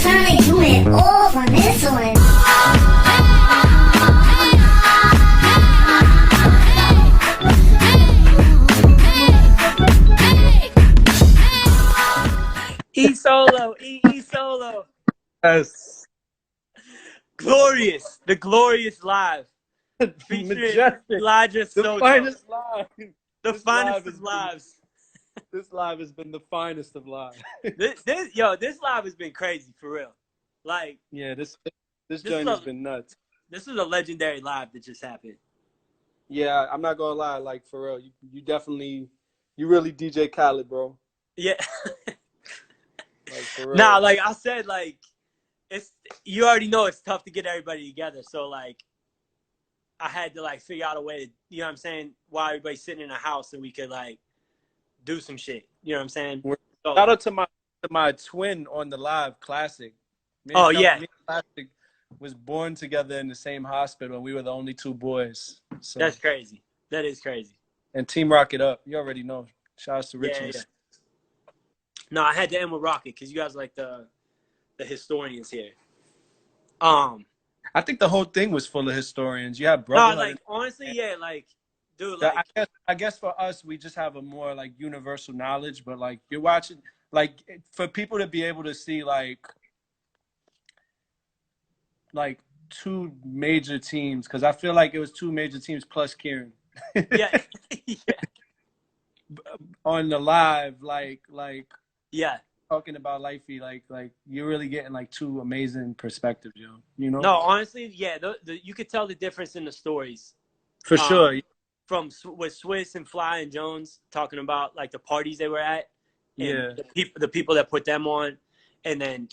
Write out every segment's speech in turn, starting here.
trying to do it off on this one. E solo, E solo. Yes. Glorious. The glorious live. Featuring Majestic. Elijah The Soto. finest live. The This finest live of lives. This live has been the finest of live. This live has been crazy for real. Like, Yeah, this This joint is has been nuts. this is a legendary live that just happened. Yeah, I'm not gonna lie, like for real, you definitely, you really DJ Khaled, bro. Yeah. Like for real. Nah, like I said, like it's you already know it's tough to get everybody together. So like I had to like figure out a way to, you know what I'm saying, while everybody's sitting in a house and we could like do some shit. You know what I'm saying? So, Shout out to my twin on the live, Classic. Oh yeah. Me and Classic was born together in the same hospital, and we were the only two boys. So That's crazy. That is crazy. and Team Rock It Up, you already know. Shout out to Richie. Yeah. No, I had to end with Rocket because you guys are like the historians here. I think the whole thing was full of historians. You have No, brother. like honestly, yeah, like dude, like I guess for us, we just have a more like universal knowledge. But like you're watching, like for people to be able to see like two major teams, because I feel like it was two major teams plus Kieran. yeah, yeah, On the live, like yeah. talking about Lifey, like you're really getting like two amazing perspectives, yo. You know? No, honestly, yeah, you could tell the difference in the stories. For sure. From with Swiss and Fly and Jones talking about like the parties they were at, and the people that put them on, and then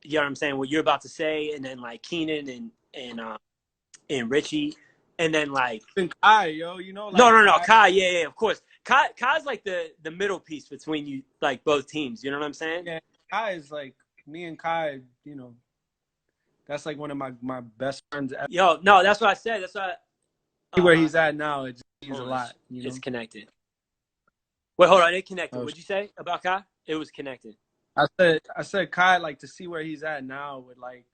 you know what I'm saying, what you're about to say, and then like Keenan and Richie, and then like Kai, yo, you know, like no, Kai, yeah, of course. Kai's like the middle piece between you, like both teams. You know what I'm saying? Yeah, Kai is like me and Kai. You know, that's like one of my best friends ever. Yo, no, that's what I said. That's what. Where he's at now, it means a lot. You know? It's connected. Wait, hold on. It connected. What'd you say about Kai? It was connected. I said Kai, like to see where he's at now with like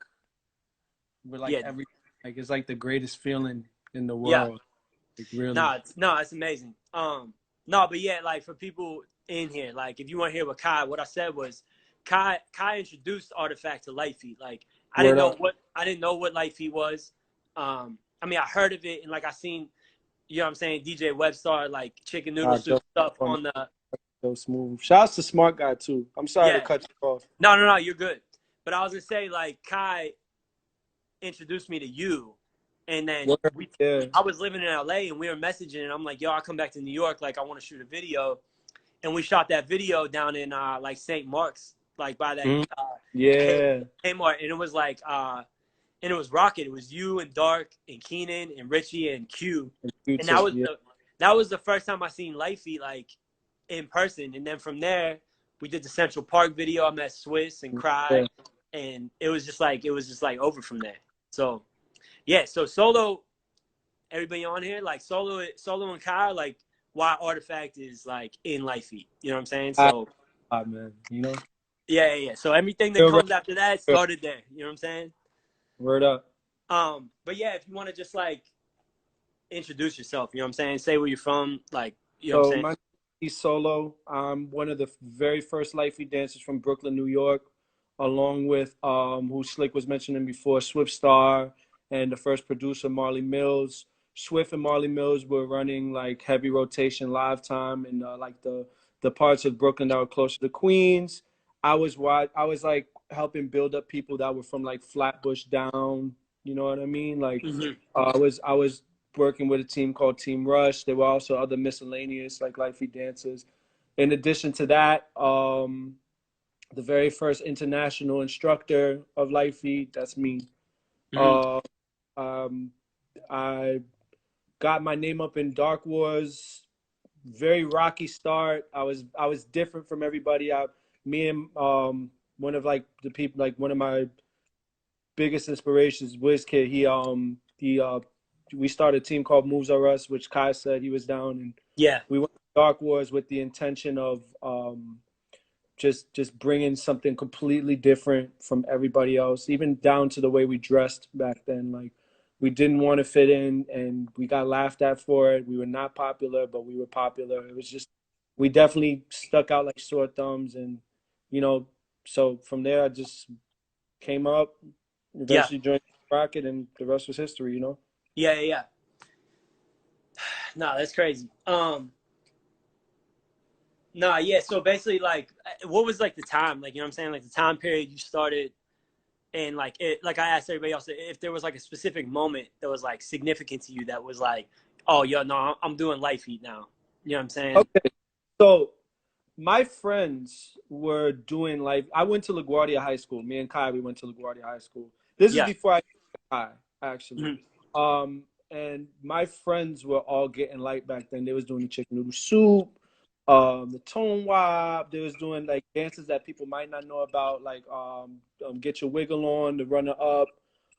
everything. Like it's like the greatest feeling in the world. Yeah. Like, really. No, it's amazing. No, but yeah, like for people in here, like if you want to hear what I said was Kai introduced Artefakt to Light Feet. Like I didn't know what Light Feet was. I mean, I heard of it and like I seen, you know what I'm saying, DJ Webstar, like chicken noodle soup stuff on the. So smooth. Shouts to Smart Guy too. I'm sorry to cut you off. No, you're good. But I was gonna say like Kai introduced me to you, and then I was living in LA and we were messaging, and I'm like, yo, I'll come back to New York, like I want to shoot a video, and we shot that video down in like St. Mark's, like by that Kmart, and it was like and it was Rocket. It was you and Dark and Keenan and Richie and Q. And that was the first time I seen Lifey like in person. And then from there, we did the Central Park video. I met Swiss and Cry, and it was just like over from there. So yeah, so Solo, everybody on here, like Solo and Kyle, like why Artefakt is like in Lifey. You know what I'm saying? So man, you know? Yeah. So everything that comes after that started there. You know what I'm saying? Word up. But yeah, if you want to just like introduce yourself, you know what I'm saying? Say where you're from, like, you know what I'm saying? My name is Solo. I'm one of the very first Lifey dancers from Brooklyn, New York, along with who Slick was mentioning before, Swift Star, and the first producer, Marley Mills. Swift and Marley Mills were running like heavy rotation live time in like the parts of Brooklyn that were closer to Queens. I was like helping build up people that were from like Flatbush down, you know what I mean? Like I was working with a team called Team Rush. There were also other miscellaneous like Lifey dancers. In addition to that, the very first international instructor of Lifey, that's me. I got my name up in Dark Wars, very rocky start. I was different from everybody. Me and one of like the people, like one of my biggest inspirations, WizKid. We started a team called Moves Are Us, which Kai said he was down, and we went to Dark Wars with the intention of just bringing something completely different from everybody else, even down to the way we dressed back then. Like, we didn't want to fit in, and we got laughed at for it. We were not popular, but we were popular. It was just, we definitely stuck out like sore thumbs, and you know, so from there I just came up, Yeah. eventually joined Rocket, and the rest was history. You know. Yeah. Yeah. No, that's crazy. Nah, yeah. So basically, like, what was like the time? Like, you know what I'm saying? Like the time period you started, and like it. Like I asked everybody else if there was like a specific moment that was like significant to you that was like, oh, yo, no, I'm doing Life Heat now. You know what I'm saying? Okay, so my friends were doing like, I went to LaGuardia High School. Me and Kai, we went to LaGuardia High School. This is Yeah. before I met Kai, actually. Mm-hmm. And my friends were all getting light back then. They was doing the chicken noodle soup, the tone wop. They was doing like dances that people might not know about, like get your wiggle on, the runner up,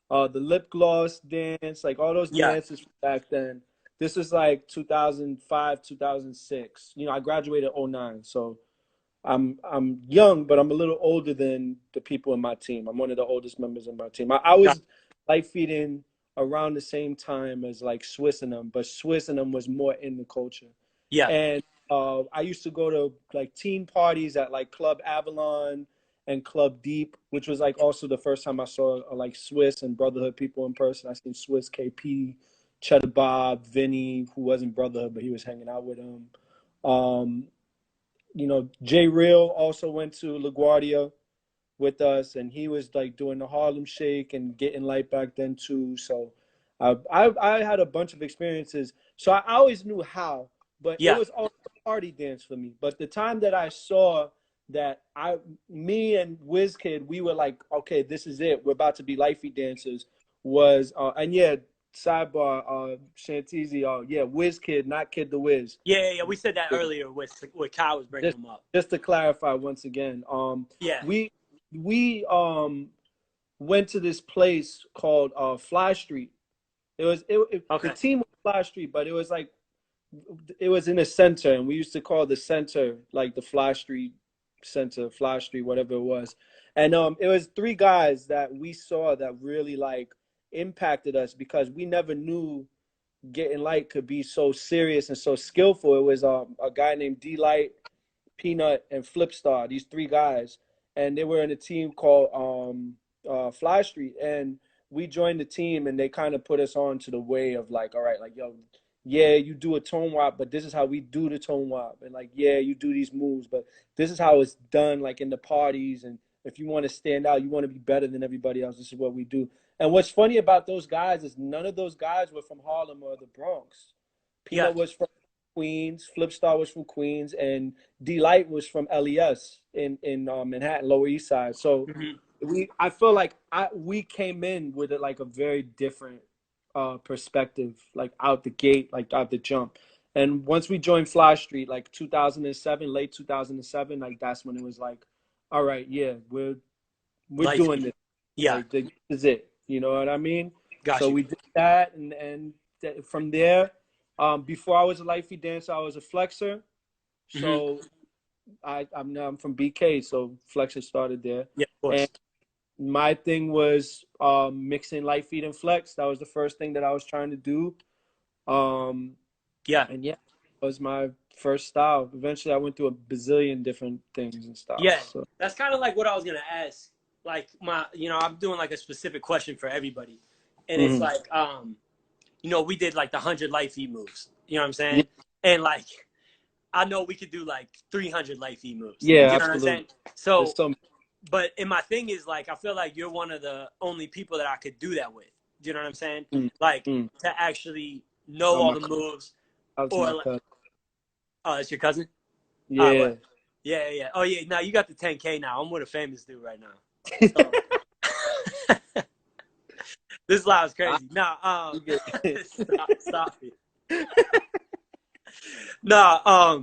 the lip gloss dance, like all those Yeah. dances from back then. This was like 2005, 2006. You know, I graduated 09, so I'm young, but I'm a little older than the people in my team. I'm one of the oldest members of my team. I Yeah. was light feeding around the same time as like Swiss and them, but Swiss and them was more in the culture. Yeah. And I used to go to like teen parties at like Club Avalon and Club Deep, which was like also the first time I saw like Swiss and Brotherhood people in person. I seen Swiss, KP, Cheddar Bob, Vinny, who wasn't Brotherhood, but he was hanging out with him. Um, you know, Jay Real also went to LaGuardia with us, and he was like doing the Harlem Shake and getting light back then too. So I had a bunch of experiences. So I always knew how, but it Yeah. was all party dance for me. But the time that I saw that me and WizKid, we were like, okay, this is it. We're about to be lifey dancers. Was and yeah, sidebar, Shantizi, yeah, WizKid, not Kid the Wiz. Yeah. Yeah. We said that earlier with Kyle was bringing Just, him up. just to clarify once again, Yeah. we went to this place called Fly Street. The Okay. team was Fly Street, but it was like, it was in a center, and we used to call the center like the Fly Street Center, Fly Street, whatever it was. And it was three guys that we saw that really like impacted us, because we never knew getting light could be so serious and so skillful. It was a guy named D Light, Peanut, and Flipstar. These three guys, and they were in a team called Fly Street, and we joined the team, and they kind of put us on to the way of like, all right, like, yo, yeah, you do a tone wop, but this is how we do the tone wop, and like, yeah, you do these moves, but this is how it's done, like in the parties, and if you want to stand out, you want to be better than everybody else, this is what we do. And what's funny about those guys is none of those guys were from Harlem or the Bronx. Yeah. Peanut was from Queens, Flipstar was from Queens, and D Light was from LES in Manhattan, Lower East Side. So Mm-hmm. I feel like we came in with like a very different perspective, like out the gate, like out the jump. And once we joined Fly Street, like 2007, late 2007, like that's when it was like, all right, yeah, we're Life doing Heat. this. Yeah. Like, this is it. You know what I mean? Got So you. we did that, and from there, before I was a lifey dancer, I was a flexor. Mm-hmm. So I'm from BK, so flexor started there, Yeah. Of and course. my thing was mixing light feet and flex. That was the first thing that I was trying to do. Um, Yeah. and yeah, that was my first style. Eventually, I went through a bazillion different things and Yeah. styles. So. That's kind of like what I was gonna ask. Like I'm doing like a specific question for everybody, and it's Mhm. like, we did like the 100 Life Heat moves. You know what I'm Yeah, saying? And like, I know we could do like 300 Life Heat moves. yeah, You know what I'm saying? absolutely. There's So, some. and my thing is like, I feel like you're one of the only people that I could do that with. Do you know what I'm saying? Mm, Like, mm. to actually know all My the moves, out to or my like, cousin. oh, it's your cousin? All right, Yeah. what? Yeah, yeah. Oh, yeah. Now you got the 10K now. I'm with a famous dude right now. So, this live is crazy. Nah, stop it. Nah,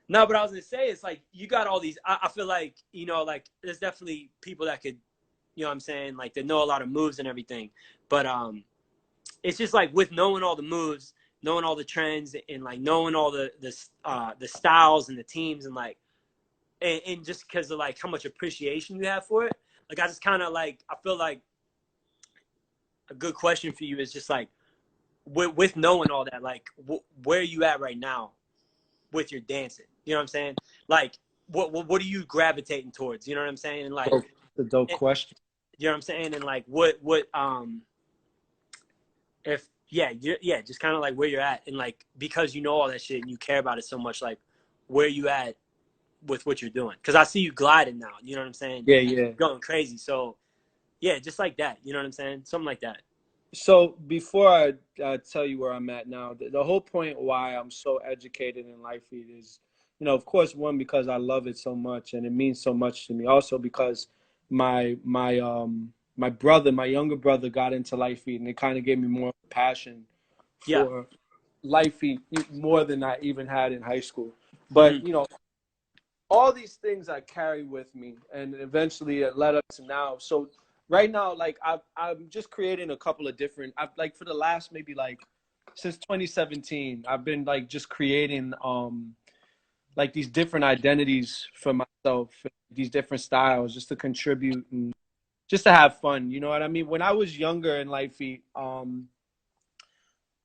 no, but I was gonna say, it's like you got all these. I feel like like there's definitely people that could, you know what I'm saying, like they know a lot of moves and everything. But it's just like with knowing all the moves, knowing all the trends, and like knowing all the styles and the teams, and like and just because of like how much appreciation you have for it. Like I just kind of like, I feel like a good question for you is just like, with knowing all that, like where are you at right now with your dancing? You know what I'm saying? Like what are you gravitating towards? You know what I'm saying? And like, the dope question. you know what I'm saying? And like what if yeah, just kind of like where you're at, and like because you know all that shit and you care about it so much, like where you at with what you're doing? Because I see you gliding now. You know what I'm saying? Yeah. Going crazy. So yeah, just like that. You know what I'm saying? Something like that. So before I tell you where I'm at now, the whole point why I'm so educated in Life Feed is, of course, one, because I love it so much and it means so much to me. Also because my brother, my younger brother, got into Life Feed and it kind of gave me more passion Yeah. for Life Feed more than I even had in high school. But Mm-hmm. all these things I carry with me, and eventually it led up to now. So right now, like I'm just creating a couple of different. I've like for the last maybe like since 2017, I've been like just creating like these different identities for myself, these different styles, just to contribute and just to have fun. You know what I mean? When I was younger in Life Feet,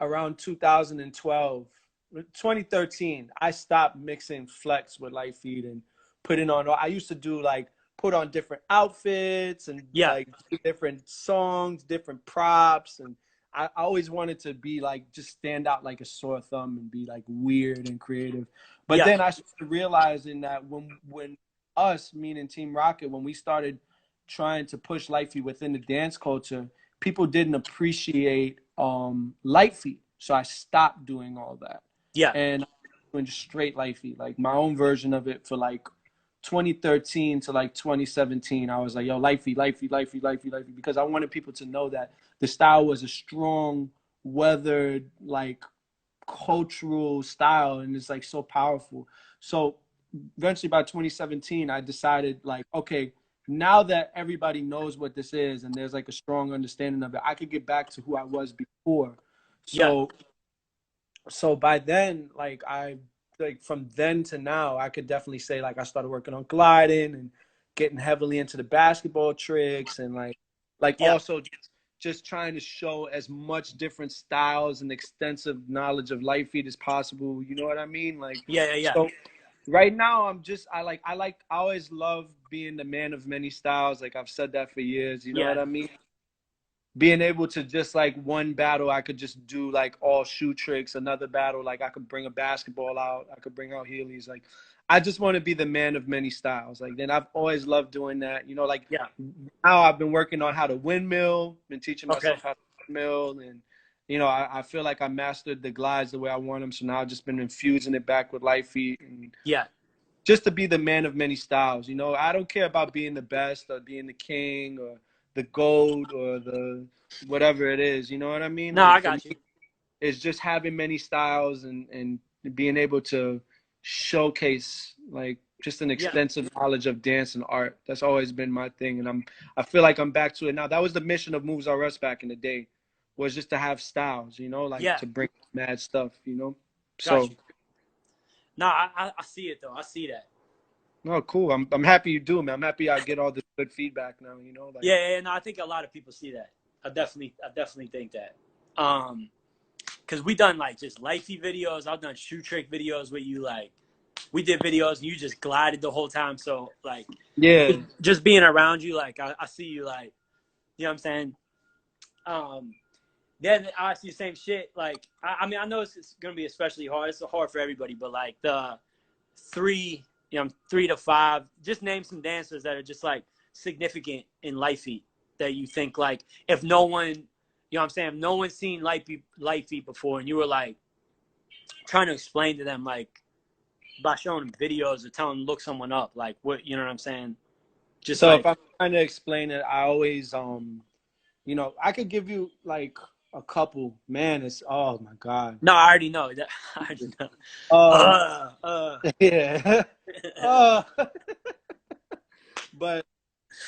around 2012, 2013, I stopped mixing flex with Light Feed and putting on. I used to do like put on different outfits and Yeah. like different songs, different props, and I always wanted to be like just stand out like a sore thumb and be like weird and creative. But then I started realizing that when us, meaning Team Rocket, when we started trying to push Light Feed within the dance culture, people didn't appreciate Light Feed. So I stopped doing all that. Yeah. And doing just straight Light Feed, like my own version of it for like 2013 to like 2017. I was like, yo, Light Feed, Light Feed, Light Feed, Light Feed, Light Feed, because I wanted people to know that the style was a strong, weathered, like cultural style, and it's like so powerful. So eventually by 2017, I decided like, okay, now that everybody knows what this is and there's like a strong understanding of it, I could get back to who I was before. Yeah. So by then, like from then to now, I could definitely say like I started working on gliding and getting heavily into the basketball tricks and like also just trying to show as much different styles and extensive knowledge of Light Feed as possible. You know what I mean? Like Yeah. so right now I always love being the man of many styles. Like I've said that for years. You know what I mean? Being able to just like one battle, I could just do like all shoe tricks. Another battle, like I could bring a basketball out. I could bring out Heelys. Like I just want to be the man of many styles. Like then I've always loved doing that. Like now I've been working on how to windmill, been teaching myself how to windmill, and I feel like I mastered the glides the way I want them. So now I've just been infusing it back with Light Feet and just to be the man of many styles. I don't care about being the best or being the king or the gold or the whatever it is. You know what I mean? No, like, I got you. It's just having many styles and being able to showcase like just an extensive knowledge of dance and art. That's always been my thing, and I feel like I'm back to it now. That was the mission of Moves R Us back in the day, was just to have styles, to bring mad stuff, Got you. No, I see it though. I see that. No, cool. I'm happy you do, man. I'm happy I get all this good feedback now. Like, No, I think a lot of people see that. I definitely think that. Because we done like just Light Feed videos. I've done shoe trick videos with you. Like, we did videos and you just glided the whole time. So like, just being around you, like I see you, like, you know what I'm saying. Then I see the same shit. Like, I mean, I know it's gonna be especially hard. It's hard for everybody, but like the 3 to 5. Just name some dancers that are just like significant in Light Feed that you think like if no one, you know what I'm saying, if no one's seen Light Feed before and you were like trying to explain to them like by showing them videos or telling them look someone up, like what, you know what I'm saying? Just so like, if I'm trying to explain it, I always I could give you like a couple. Man, it's oh my god. No, I already know that. I already know. Yeah. But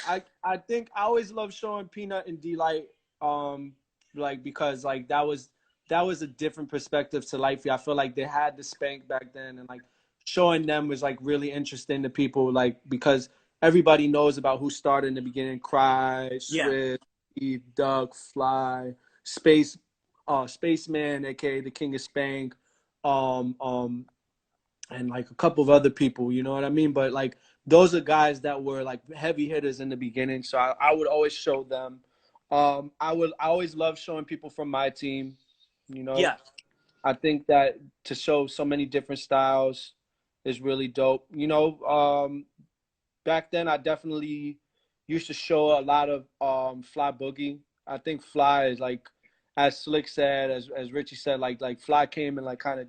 I think I always love showing Peanut and D-Light, like because like that was a different perspective to Life Feed. I feel like they had the spank back then, and like showing them was like really interesting to people, like because everybody knows about who started in the beginning: Cry, Yeah. Swift, Eve, Doug, Fly, Spaceman, aka the King of Spank, um, um, and like a couple of other people. You know what I mean? But like those are guys that were like heavy hitters in the beginning, so I would always show them. I always love showing people from my team. You know, Yeah. I think that to show so many different styles is really dope. You know, back then I definitely used to show a lot of Fly Boogie. I think Fly is like, as Slick said, as Richie said, like Fly came and like kind of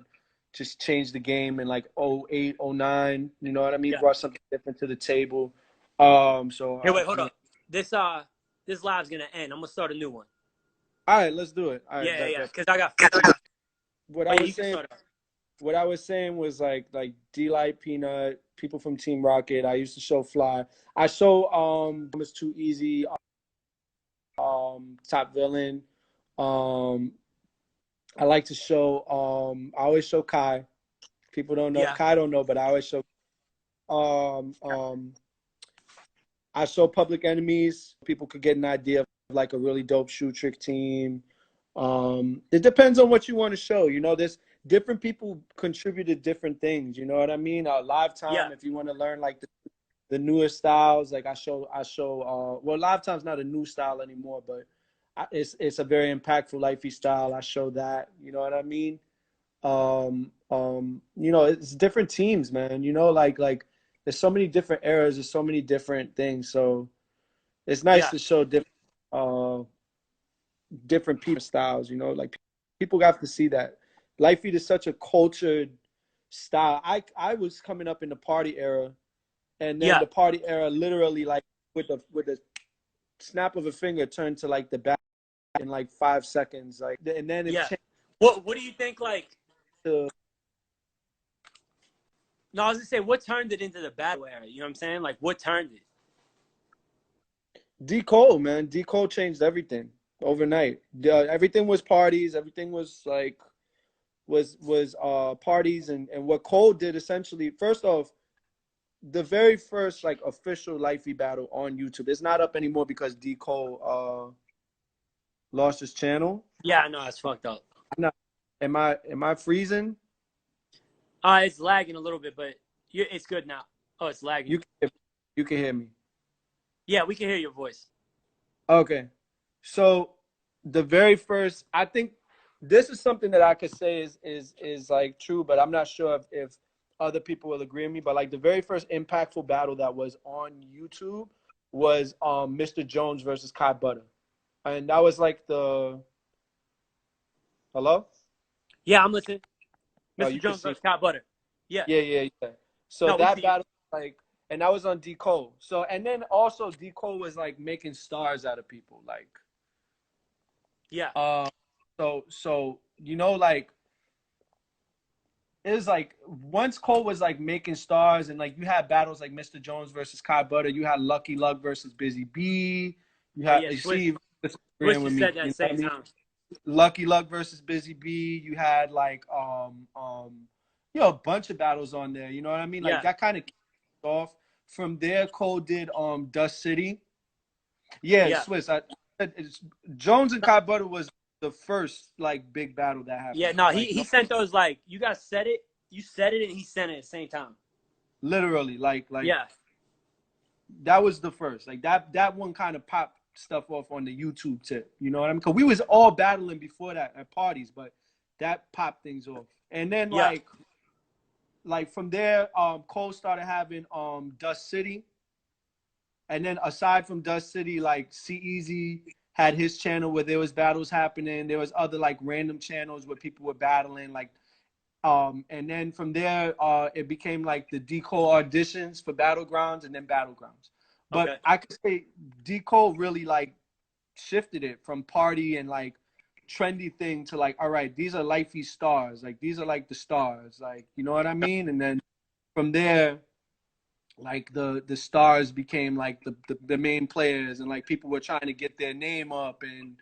just changed the game in like '08, '09. You know what I mean? Yeah. Brought something different to the table. Here, wait, hold up. This live's gonna end. I'm gonna start a new one. All right, let's do it. All right, Yeah, bet, yeah. bet. Because I got. What Oh I yeah, was you can saying. start it. What I was saying was like D-Light, Peanut, people from Team Rocket. I used to show Fly. I show It's Too Easy, Top Villain. Um I like to show I always show Kai. People don't know. Yeah. Kai don't know, but I always show um um I show Public Enemies. People could get an idea of like a really dope shoe trick team. It depends on what you want to show. You know, there's different people contributed different things. You know what I mean? Live Yeah. time, if you want to learn like the newer styles, like I show. Well, live time's not a new style anymore, but it's a very impactful lifey style. I show that. You know what I mean? You know, it's different teams, man. You know, like there's so many different eras. There's so many different things. So it's nice Yeah. to show different people styles. You know, like people got to see that. Life Feed is such a cultured style. I was coming up in the party era, and then Yeah. the party era literally like with a snap of a finger turned to like the back in like 5 seconds. Like, and then it Yeah. changed What do you think? Like, to no, I was gonna say, what turned it into the battle era? You know what I'm saying? Like, what turned it? D Cole, man. D Cole changed everything overnight. Everything was parties. Everything was like was parties, and what Cole did essentially. First off, the very first like official Lifey battle on YouTube. It's not up anymore because D Cole lost his channel. Yeah, no, it's fucked up. I'm not, am I freezing? It's lagging a little bit, but it's good now. Oh, it's lagging. You can hear me. Yeah, we can hear your voice. Okay. So the very first, I think this is something that I could say is like true, but I'm not sure if other people will agree with me. But like the very first impactful battle that was on YouTube was Mr. Jones versus Kai Butter. And that was like the hello? Yeah, I'm listening. Oh, Mr. you can Jones see. versus Scott Butter. Yeah. Yeah. So No, we that see it. battle like, and that was on D Cole. So and then also D Cole was like making stars out of people. Like Yeah. so you know, like it was like once Cole was like making stars, and like you had battles like Mr. Jones versus Kai Butter, you had Lucky Luck versus Busy B, you Oh had yeah, you Swiss. see Swiss agreeing with just me, said that at you the know what same I mean? time. Lucky Luck versus Busy B, you had like you know, a bunch of battles on there, you know what I mean? Like Yeah. that kind of kicked off. From there, Cole did Dust City. Yeah, Yeah. Swiss. It's, Jones and Kai Butter was the first like big battle that Yeah. happened. No, Like he sent those, like, you guys said it. You said it, and he sent it at the same time. literally, like Yeah. that was the first. Like that one kind of popped stuff off on the YouTube tip. You know what I mean? Because we was all battling before that at parties, but that popped things off. And then Yeah. like from there, Cole started having Dust City. And then aside from Dust City, like C Easy had his channel where there was battles happening. There was other like random channels where people were battling. Like and then from there, it became like the D Cole auditions for Battlegrounds and then Battlegrounds. Okay. But I could say D Cole really like shifted it from party and like trendy thing to like, all right, these are lifey stars. Like these are like the stars. Like, you know what I mean? And then from there, like the stars became like the main players, and like people were trying to get their name up, and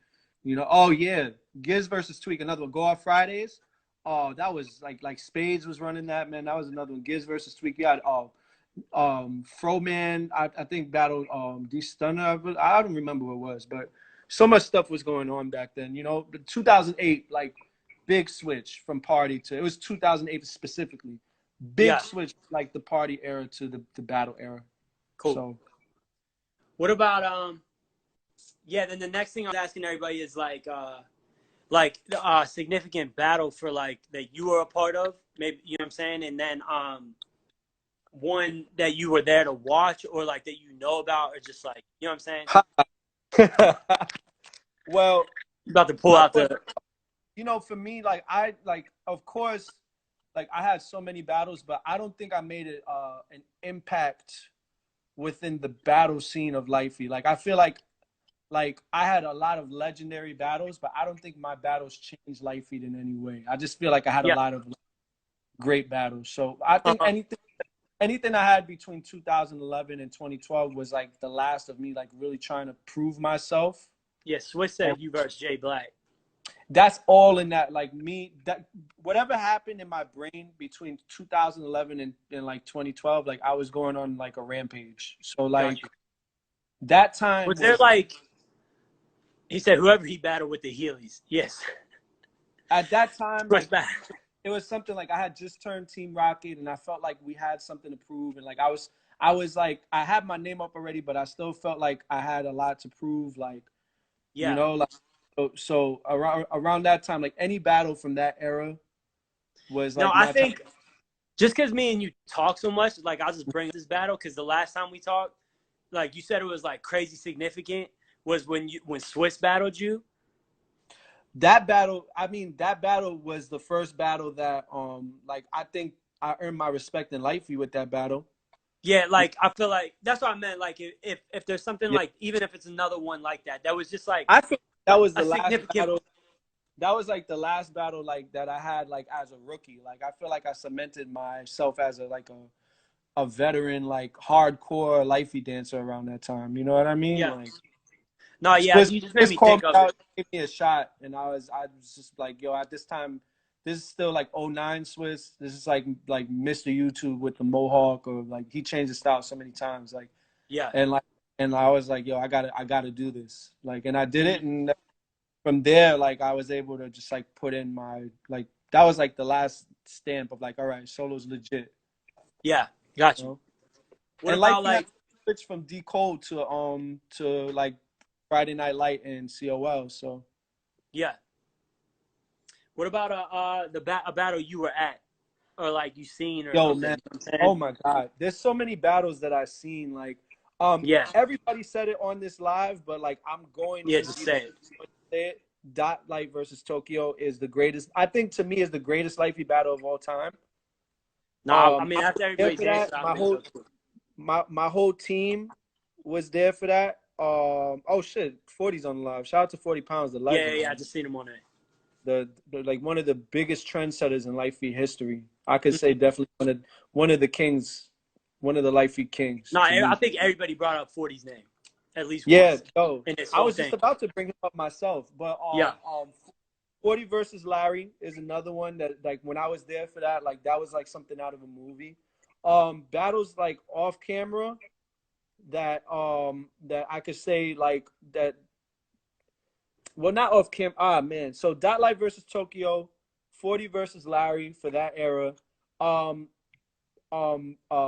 you know, oh yeah, Giz versus Tweak, another one. Go Off Fridays. Oh, that was like Spades was running that, man. That was another one. Giz versus Tweak. We had Froman, I think battled D Stunner. I don't remember what it was, but so much stuff was going on back then. You know, the 2008 like big switch from party to, it was 2008 specifically. Big Yeah, switch like the party era to the battle era. cool. So What about yeah, then the next thing I was asking everybody is like significant battle for like that you were a part of, maybe, you know what I'm saying? And then one that you were there to watch, or like that you know about, or just like, you know what I'm saying? well, You about to pull out was, the you know, for me, like I like of course, like I had so many battles, but I don't think I made it an impact within the battle scene of Lifey. Like I feel like I had a lot of legendary battles, but I don't think my battles changed Lifey in any way. I just feel like I had a yeah. lot of great battles. So I think Uh-huh. anything I had between 2011 and 2012 was like the last of me like really trying to prove myself. Yeah, Swiss said you versus Jay Black. That's all in that like me that whatever happened in my brain between 2011 and like 2012, like I was going on like a rampage. So like Got you. that time Was there was like, he said whoever he battled with the Heelys? Yes. at that time Swiss like back. it was something like I had just turned Team Rocket and I felt like we had something to prove, and like I was like I had my name up already, but I still felt like I had a lot to prove, like you Yeah. know, like so around that time, like any battle from that era was No, like I my time. think just because me and you talk so much, like I'll just bring up this battle because the last time we talked, like you said, it was like crazy significant. Was when Swiss battled you? That battle, I mean, that battle was the first battle that like I think I earned my respect in Lightfeet with that battle. Yeah, like I feel like that's what I meant. Like if there's something Yeah. like, even if it's another one like that, that was just like I feel that was a the last significant. battle. That was like the last battle like that I had like as a rookie. Like I feel like I cemented myself as a veteran, like hardcore lifey dancer around that time. You know what I mean? Yeah. Like No, yeah, Swiss, you just made Swiss me called think me of it. out, gave me a shot, and I was just like, yo, at this time, this is still like '09 Swiss. This is like Mr. YouTube with the mohawk, or like he changed his style so many times. Like Yeah. and like and I was like, yo, I gotta do this. Like and I did Mhm. it, and from there, like I was able to just like put in my like that was like the last stamp of like, all right, solo's legit. Yeah. Got You you. know? What And like about we had like, switch from D Code to like Friday Night Light and COL. So yeah? What about a battle you were at, or like you seen or yo something? man, You know what I'm saying? oh my god, there's so many battles that I've seen. Like Yeah. everybody said it on this live, but like I'm going Yeah. to Just be say it. say it. Dot Light versus Tokyo is the greatest. I think to me is the greatest lifey battle of all time. No, I mean I was that's there everybody's for that. answer. I My think whole so too. my whole team was there for that. Oh shit, 40's on live. Shout out to 40 pounds, the Yeah, yeah, legend, yeah. I man. just seen him on it. The like one of the biggest trendsetters in life feed history. I could say definitely one of the kings, one of the life feed kings No, to I me. think everybody brought up 40's name at least Yeah, once yo, in this I whole was just thing. about to bring him up myself, but Yeah. 40 versus Larry is another one that like when I was there for that, like that was like something out of a movie. Battles like off camera that I could say like that, well, not off cam. Ah, man. So Dot Light versus Tokyo, 40 versus Larry for that era. Um,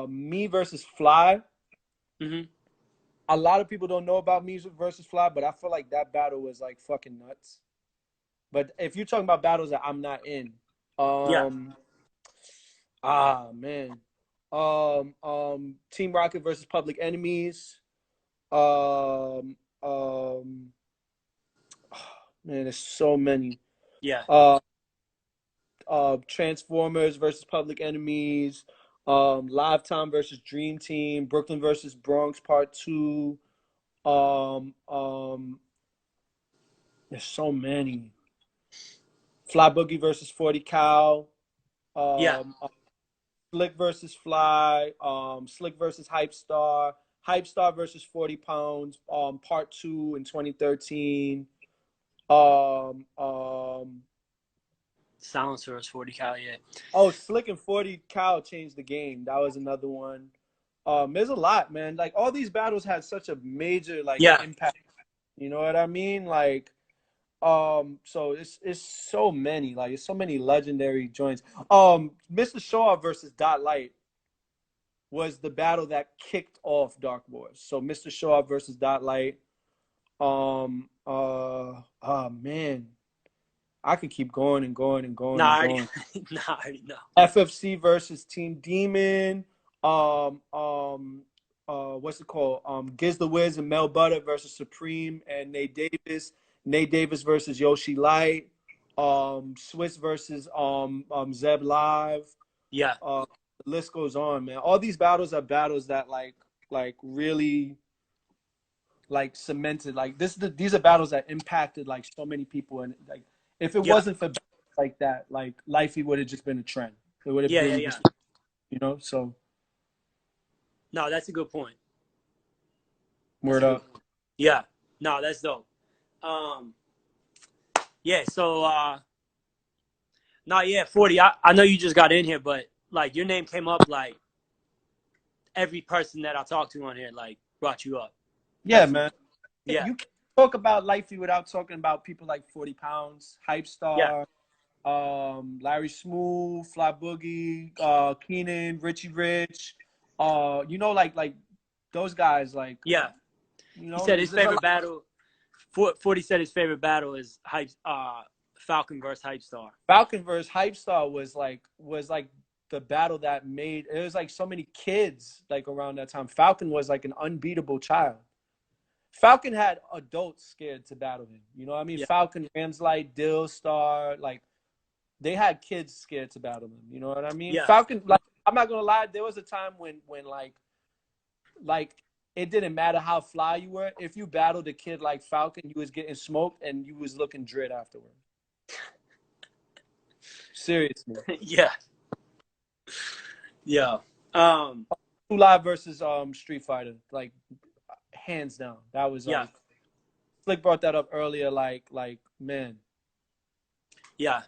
me versus Fly. Hmm. A lot of people don't know about me versus Fly, but I feel like that battle was like fucking nuts. But if you're talking about battles that I'm not in, Yeah. um, man, Team Rocket versus Public Enemies. Um, um, man, there's so many. Yeah. Uh, Transformers versus Public Enemies, Lifetime versus Dream Team, Brooklyn versus Bronx Part Two. Um, um, there's so many. Fly Boogie versus 40 Cal. Yeah. Um, Slick versus Fly. Slick versus Hype Star. Hype Star versus 40 Pounds. Part Two in 2013. Um, um, Silencers 40 cal, yeah. Oh, Slick and 40 cal changed the game. That was another one. There's a lot, man. Like all these battles had such a major like impact. You know what I mean? Like, so it's so many. Like it's so many legendary joints. Mr. Shaw versus Lite was the battle that kicked off Dark Wars. So Mr. Shaw versus Lite. Oh man. I could keep going and going and going. Nah, and going. I already know. FFC versus Team Demon. What's it called? Giz the Wiz and Mel Butter versus Supreme and Nate Davis. Nate Davis versus Yoshi Light. Swiss versus Zeb Live. Yeah. The list goes on, man. All these battles are battles that like really like cemented. Like these are battles that impacted like so many people, and like if it wasn't for like that, like Lifey would have just been a trend. It would have been, you know. So no, that's a good point. Word up. Yeah. No, that's dope. Yeah. So 40. I know you just got in here, but like your name came up like every person that I talked to on here like brought you up. Yeah, man. Yeah. You can't talk about Lifey without talking about people like 40 Pounds, Hype Star, Larry Smooth, Fly Boogie, Keenan, Richie Rich, you know, like those guys, like you know. He said his favorite battle. 40 said his favorite battle is Falcon versus Hype Star. Falcon versus Hype Star was like the battle that made it was like so many kids like around that time. Falcon was like an unbeatable child. Falcon had adults scared to battle him. You know what I mean? Yeah. Falcon, Ramslight, Dill Star, like they had kids scared to battle him. You know what I mean? Yeah. Falcon, like I'm not gonna lie, there was a time when like it didn't matter how fly you were. If you battled a kid like Falcon, you was getting smoked and you was looking dread afterward. Seriously. Yeah. Yeah. Live versus Street Fighter, like hands down. That was Slick brought that up earlier, like man. Yeah.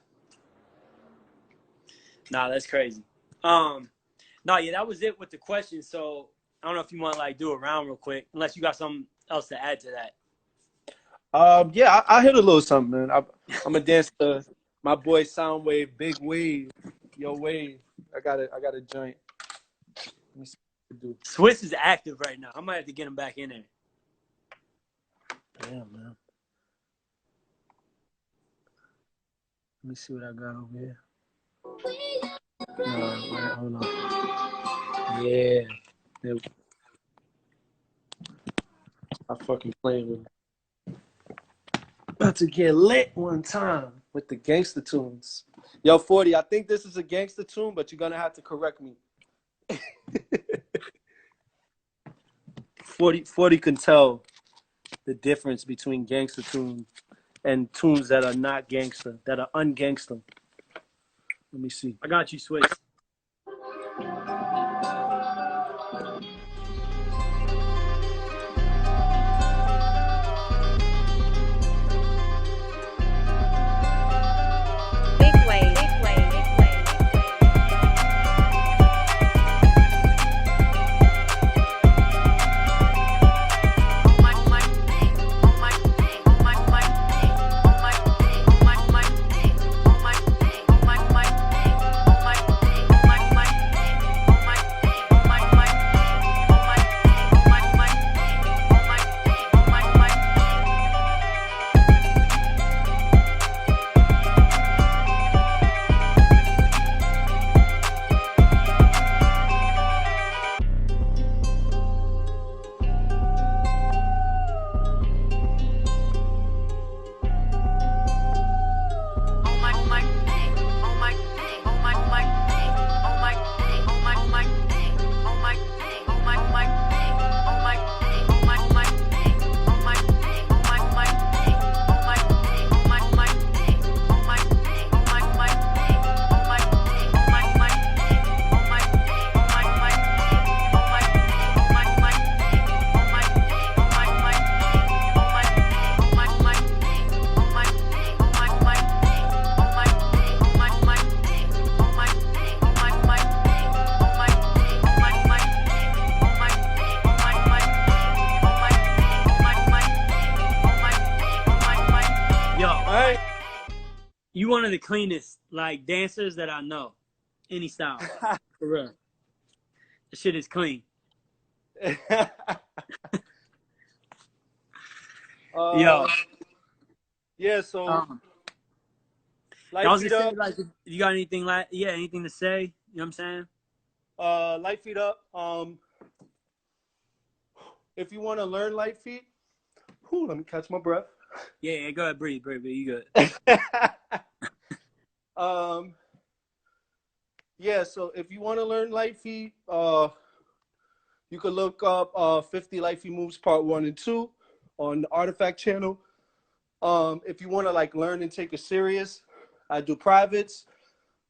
Nah, that's crazy. That was it with the questions. So I don't know if you want to like do a round real quick, unless you got something else to add to that. I hit a little something, man. I'm gonna dance to my boy Soundwave, Big Wave, Yo Wave. I got a joint. Let me see what to do. Swiss is active right now. I might have to get him back in there. Damn, man. Let me see what I got over here. Wait, hold on. Yeah. I fucking playing with it. About to get lit one time with the gangster tunes. Yo, 40, I think this is a gangster tune, but you're gonna have to correct me. 40 can tell the difference between gangster tunes and tunes that are not gangster, that are ungangster. Let me see. I got you, Swiss. All right. You one of the cleanest like dancers that I know. Any style. For real. The shit is clean. Yo. Yeah, so I Light was Feet gonna say, Up. like, you got anything like, anything to say? You know what I'm saying? Light Feet Up. If you want to learn Light Feet, let me catch my breath. Yeah, go ahead, breathe. You good. Yeah, so if you want to learn Light Feet, you could look up 50 Light Feet Moves Part 1 and 2 on the Artefakt channel. If you want to like learn and take it serious, I do privates.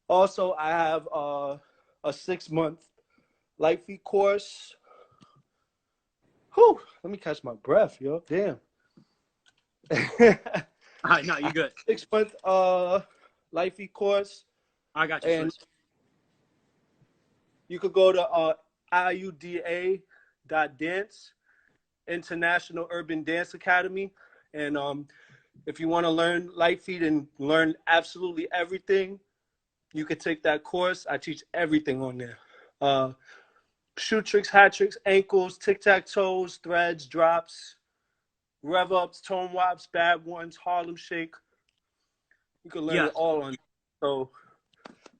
Also, I have a 6-month Light Feet course. Let me catch my breath, yo. Damn. All right, no, you good. 6-month Light Feet course. I got you. And you could go to iuda.dance, International Urban Dance Academy. And if you want to learn Light Feet and learn absolutely everything, you could take that course. I teach everything on there. Shoe tricks, hat tricks, ankles, tic-tac-toes, threads, drops, rev-ups, tone wops, bad ones, Harlem Shake. You can learn it all on. So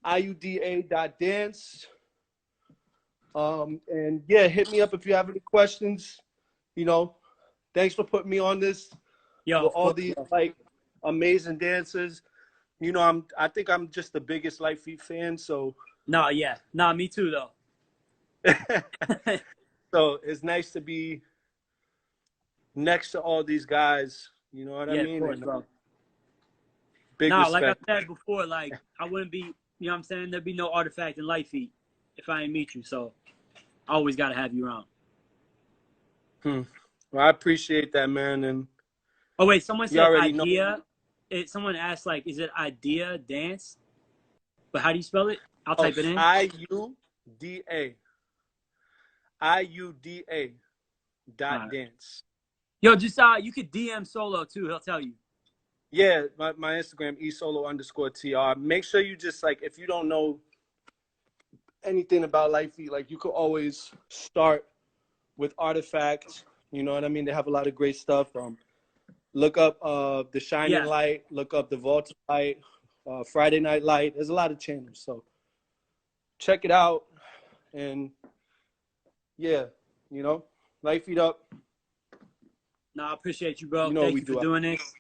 iuda.dance. And yeah, hit me up if you have any questions. You know, thanks for putting me on this with all these like amazing dancers. You know, I think I'm just the biggest Light Feet fan. So me too though. So it's nice to be next to all these guys. You know what I mean? Of course, bro. Big respect. Like I said before, like I wouldn't be, you know what I'm saying? There'd be no Artefakt and Light Feet if I didn't meet you. So I always gotta have you around. Well, I appreciate that, man. And oh wait, someone said idea. Someone asked like, is it idea dance? But how do you spell it? I'll type it in. IUDA. IUDA.dance. Yo, just you could DM Solo too. He'll tell you. Yeah, my Instagram esolo_tr. Make sure you just like, if you don't know anything about Light Feet, like you could always start with Artefakt. You know what I mean? They have a lot of great stuff. Look up the Shining Light. Look up the Vault Light. Friday Night Light. There's a lot of channels, so check it out. And yeah, you know, Light Feet Up. No, I appreciate you, bro. You know Thank you for doing this.